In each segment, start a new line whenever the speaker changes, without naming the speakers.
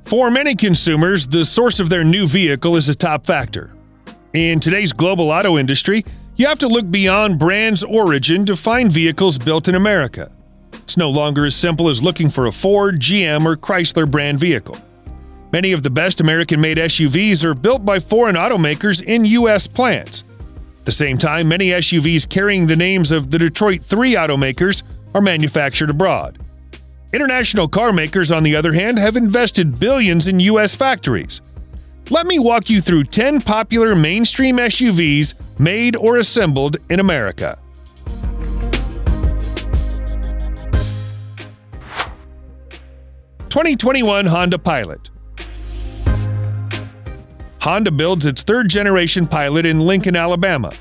For many consumers, the source of their new vehicle is a top factor. In today's global auto industry, you have to look beyond brand's origin to find vehicles built in America. It's no longer as simple as looking for a Ford, GM, or Chrysler-brand vehicle. Many of the best American-made SUVs are built by foreign automakers in U.S. plants. At the same time, many SUVs carrying the names of the Detroit 3 automakers are manufactured abroad. International car makers, on the other hand, have invested billions in U.S. factories. Let me walk you through 10 popular mainstream SUVs made or assembled in America. (2021) Honda Pilot. Honda builds its third-generation Pilot in Lincoln, Alabama.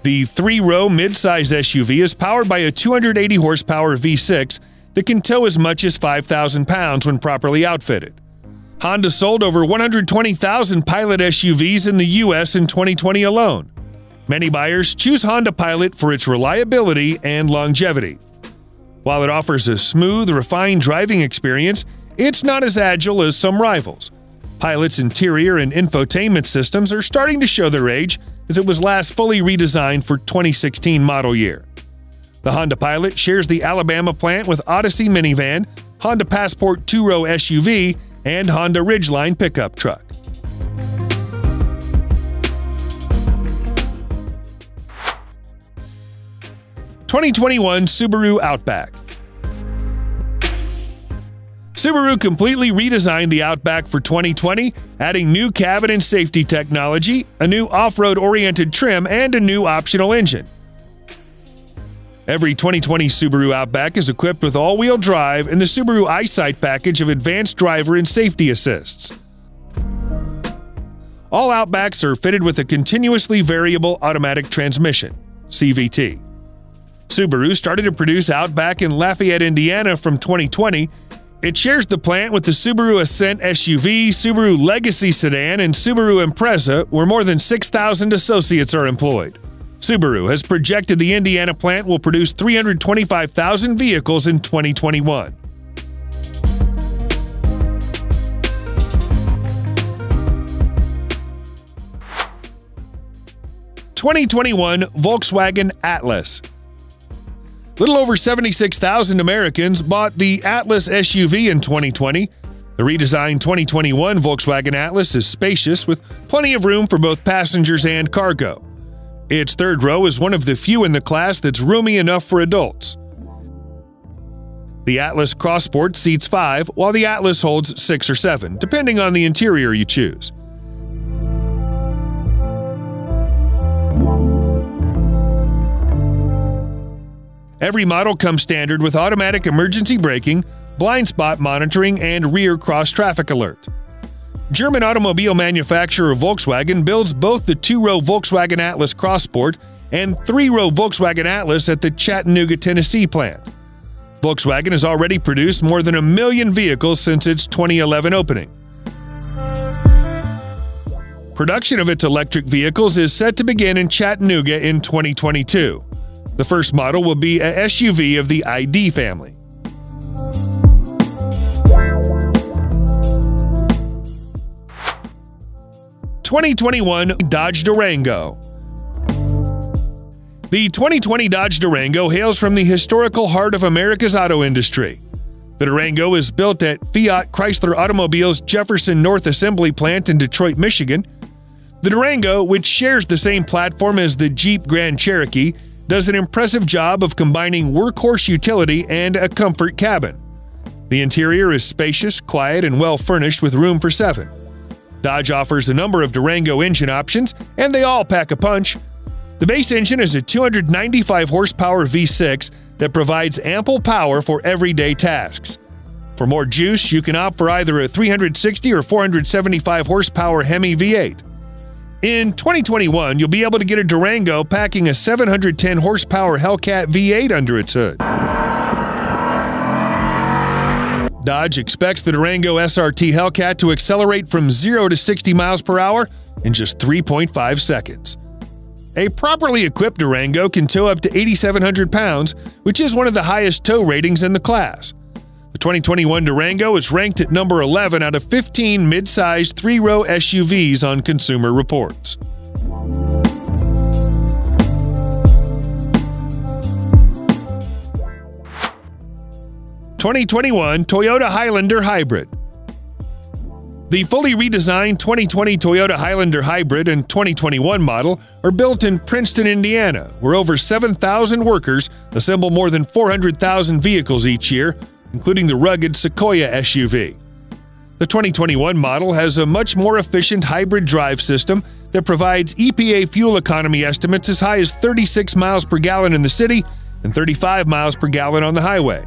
The 3-row mid-size SUV is powered by a 280-horsepower V6 that can tow as much as 5,000 pounds when properly outfitted. Honda sold over 120,000 Pilot SUVs in the U.S. in 2020 alone. Many buyers choose Honda Pilot for its reliability and longevity. While it offers a smooth, refined driving experience, it's not as agile as some rivals. Pilot's interior and infotainment systems are starting to show their age, as it was last fully redesigned for 2016 model year. The Honda Pilot shares the Alabama plant with Odyssey minivan, Honda Passport 2-row SUV, and Honda Ridgeline pickup truck. (2021) Subaru Outback. Subaru completely redesigned the Outback for 2020, adding new cabin and safety technology, a new off-road-oriented trim, and a new optional engine. Every 2020 Subaru Outback is equipped with all-wheel drive and the Subaru EyeSight package of advanced driver and safety assists. All Outbacks are fitted with a continuously variable automatic transmission, CVT. Subaru started to produce Outback in Lafayette, Indiana from 2020. It shares the plant with the Subaru Ascent SUV, Subaru Legacy Sedan, and Subaru Impreza, where more than 6,000 associates are employed. Subaru has projected the Indiana plant will produce 325,000 vehicles in 2021. (2021) Volkswagen Atlas. Little over 76,000 Americans bought the Atlas SUV in 2020. The redesigned 2021 Volkswagen Atlas is spacious with plenty of room for both passengers and cargo. Its third row is one of the few in the class that's roomy enough for adults. The Atlas Crossport seats 5, while the Atlas holds 6 or 7, depending on the interior you choose. Every model comes standard with automatic emergency braking, blind spot monitoring, and rear cross-traffic alert. German automobile manufacturer Volkswagen builds both the 2-row Volkswagen Atlas Crossport and 3-row Volkswagen Atlas at the Chattanooga, Tennessee plant. Volkswagen has already produced more than 1 million vehicles since its 2011 opening. Production of its electric vehicles is set to begin in Chattanooga in 2022. The first model will be a SUV of the ID family. (2021) Dodge Durango. The 2020 Dodge Durango hails from the historical heart of America's auto industry. The Durango is built at Fiat Chrysler Automobile's Jefferson North Assembly Plant in Detroit, Michigan. The Durango, which shares the same platform as the Jeep Grand Cherokee, does an impressive job of combining workhorse utility and a comfort cabin. The interior is spacious, quiet, and well-furnished with room for 7. Dodge offers a number of Durango engine options, and they all pack a punch. The base engine is a 295-horsepower V6 that provides ample power for everyday tasks. For more juice, you can opt for either a 360 or 475-horsepower Hemi V8. In 2021, you'll be able to get a Durango packing a 710-horsepower Hellcat V8 under its hood. Dodge expects the Durango SRT Hellcat to accelerate from 0 to 60 miles per hour in just 3.5 seconds. A properly equipped Durango can tow up to 8,700 pounds, which is one of the highest tow ratings in the class. The 2021 Durango is ranked at number 11 out of 15 mid-sized three-row SUVs on Consumer Reports. (2021) Toyota Highlander Hybrid. The fully redesigned 2020 Toyota Highlander Hybrid and 2021 model are built in Princeton, Indiana, where over 7,000 workers assemble more than 400,000 vehicles each year, including the rugged Sequoia SUV. The 2021 model has a much more efficient hybrid drive system that provides EPA fuel economy estimates as high as 36 miles per gallon in the city and 35 miles per gallon on the highway.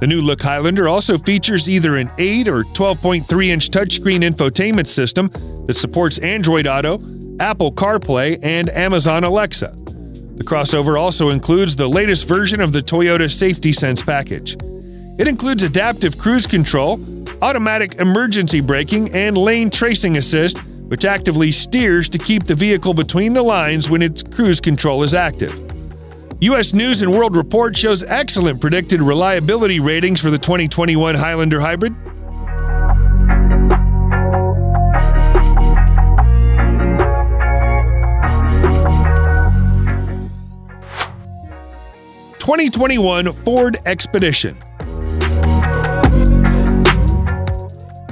The new look Highlander also features either an 8 or 12.3-inch touchscreen infotainment system that supports Android Auto, Apple CarPlay, and Amazon Alexa. The crossover also includes the latest version of the Toyota Safety Sense package. It includes adaptive cruise control, automatic emergency braking, and lane tracing assist, which actively steers to keep the vehicle between the lines when its cruise control is active. U.S. News & World Report shows excellent predicted reliability ratings for the 2021 Highlander Hybrid. (2021) Ford Expedition.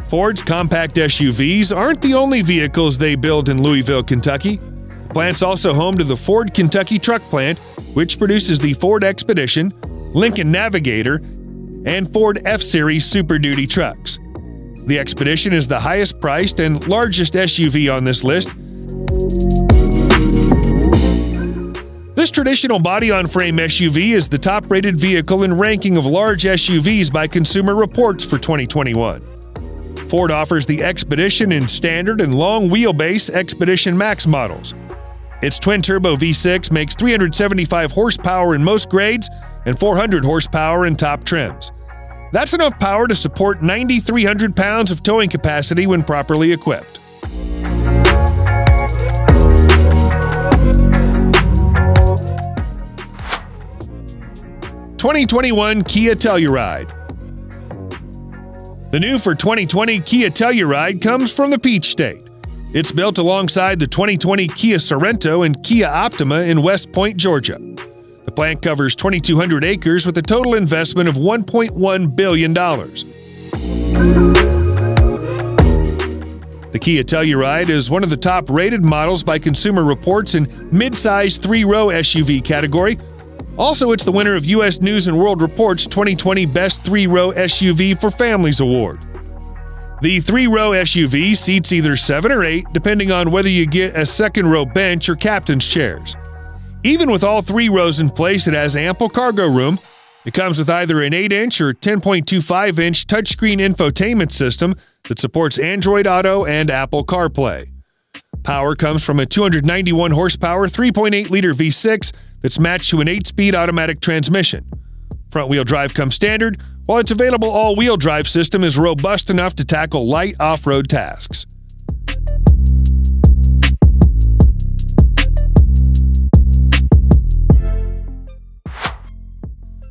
Ford's compact SUVs aren't the only vehicles they build in Louisville, Kentucky. The plant's also home to the Ford Kentucky Truck Plant, which produces the Ford Expedition, Lincoln Navigator, and Ford F-Series Super Duty trucks. The Expedition is the highest priced and largest SUV on this list. This traditional body-on-frame SUV is the top-rated vehicle in ranking of large SUVs by Consumer Reports for 2021. Ford offers the Expedition in standard and long-wheelbase Expedition Max models. Its twin-turbo V6 makes 375 horsepower in most grades and 400 horsepower in top trims. That's enough power to support 9,300 pounds of towing capacity when properly equipped. (2021) Kia Telluride. The new for 2020 Kia Telluride comes from the Peach State. It's built alongside the 2020 Kia Sorento and Kia Optima in West Point, Georgia. The plant covers 2,200 acres with a total investment of $1.1 billion. The Kia Telluride is one of the top-rated models by Consumer Reports in mid-size three-row SUV category. Also, it's the winner of U.S. News & World Report's 2020 Best Three-Row SUV for Families Award. The three-row SUV seats either 7 or 8, depending on whether you get a second-row bench or captain's chairs. Even with all 3 rows in place, it has ample cargo room. It comes with either an 8-inch or 10.25-inch touchscreen infotainment system that supports Android Auto and Apple CarPlay. Power comes from a 291 horsepower 3.8-liter V6 that's matched to an 8-speed automatic transmission. Front-wheel drive comes standard, while its available all-wheel drive system is robust enough to tackle light off-road tasks.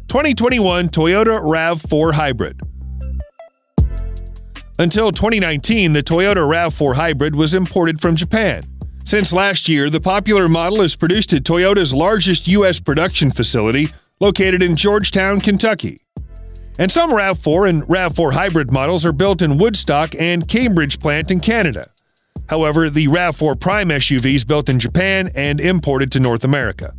(2021) Toyota RAV4 Hybrid. Until 2019, the Toyota RAV4 Hybrid was imported from Japan. Since last year, the popular model is produced at Toyota's largest U.S. production facility, located in Georgetown, Kentucky. And some RAV4 and RAV4 Hybrid models are built in Woodstock and Cambridge plant in Canada. However, the RAV4 Prime SUV is built in Japan and imported to North America.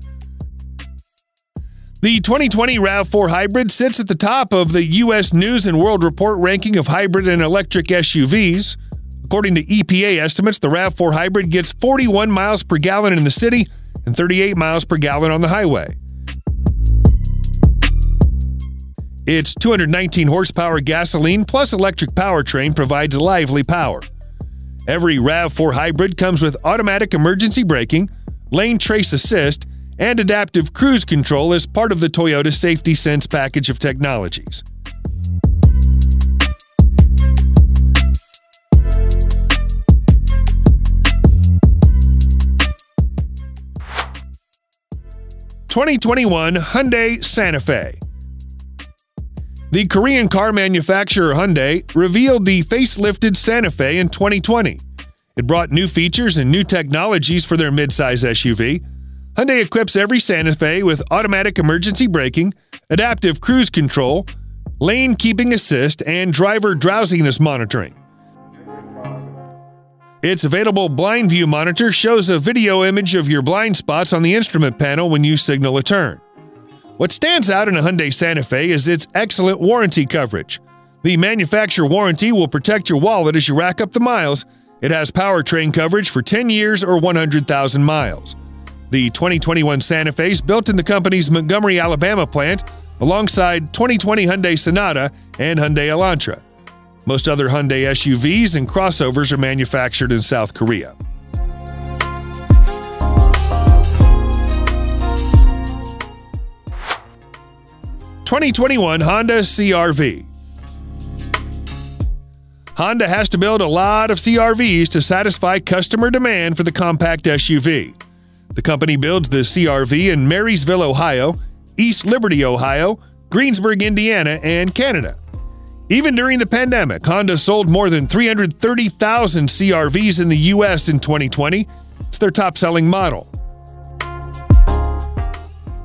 The 2020 RAV4 Hybrid sits at the top of the U.S. News & World Report ranking of hybrid and electric SUVs. According to EPA estimates, the RAV4 Hybrid gets 41 miles per gallon in the city and 38 miles per gallon on the highway. Its 219 horsepower gasoline plus electric powertrain provides lively power. Every RAV4 Hybrid comes with automatic emergency braking, lane trace assist, and adaptive cruise control as part of the Toyota Safety Sense package of technologies. 2021 Hyundai Santa Fe. The Korean car manufacturer Hyundai revealed the facelifted Santa Fe in 2020. It brought new features and new technologies for their midsize SUV. Hyundai equips every Santa Fe with automatic emergency braking, adaptive cruise control, lane keeping assist, and driver drowsiness monitoring. Its available blind view monitor shows a video image of your blind spots on the instrument panel when you signal a turn. What stands out in a Hyundai Santa Fe is its excellent warranty coverage. The manufacturer warranty will protect your wallet as you rack up the miles. It has powertrain coverage for 10 years or 100,000 miles. The 2021 Santa Fe is built in the company's Montgomery, Alabama plant alongside 2020 Hyundai Sonata and Hyundai Elantra. Most other Hyundai SUVs and crossovers are manufactured in South Korea. (2021) Honda CR-V. Honda has to build a lot of CR-Vs to satisfy customer demand for the compact SUV. The company builds the CR-V in Marysville, Ohio, East Liberty, Ohio, Greensburg, Indiana, and Canada. Even during the pandemic, Honda sold more than 330,000 CR-Vs in the U.S. in 2020. It's their top-selling model.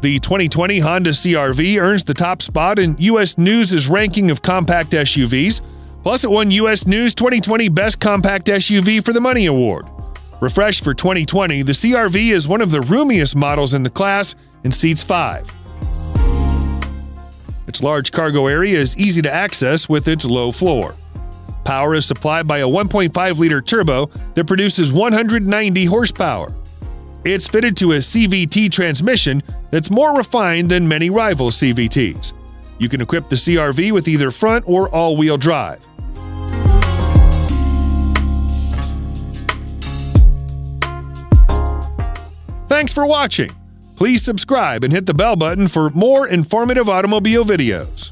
The 2020 Honda CR-V earns the top spot in U.S. News' ranking of compact SUVs, plus it won U.S. News 2020 Best Compact SUV for the Money Award. Refreshed for 2020, the CR-V is one of the roomiest models in the class and seats 5. Its large cargo area is easy to access with its low floor. Power is supplied by a 1.5-liter turbo that produces 190 horsepower. It's fitted to a CVT transmission that's more refined than many rival CVTs. You can equip the CR-V with either front or all-wheel drive. Thanks for watching. Please subscribe and hit the bell button for more informative automobile videos.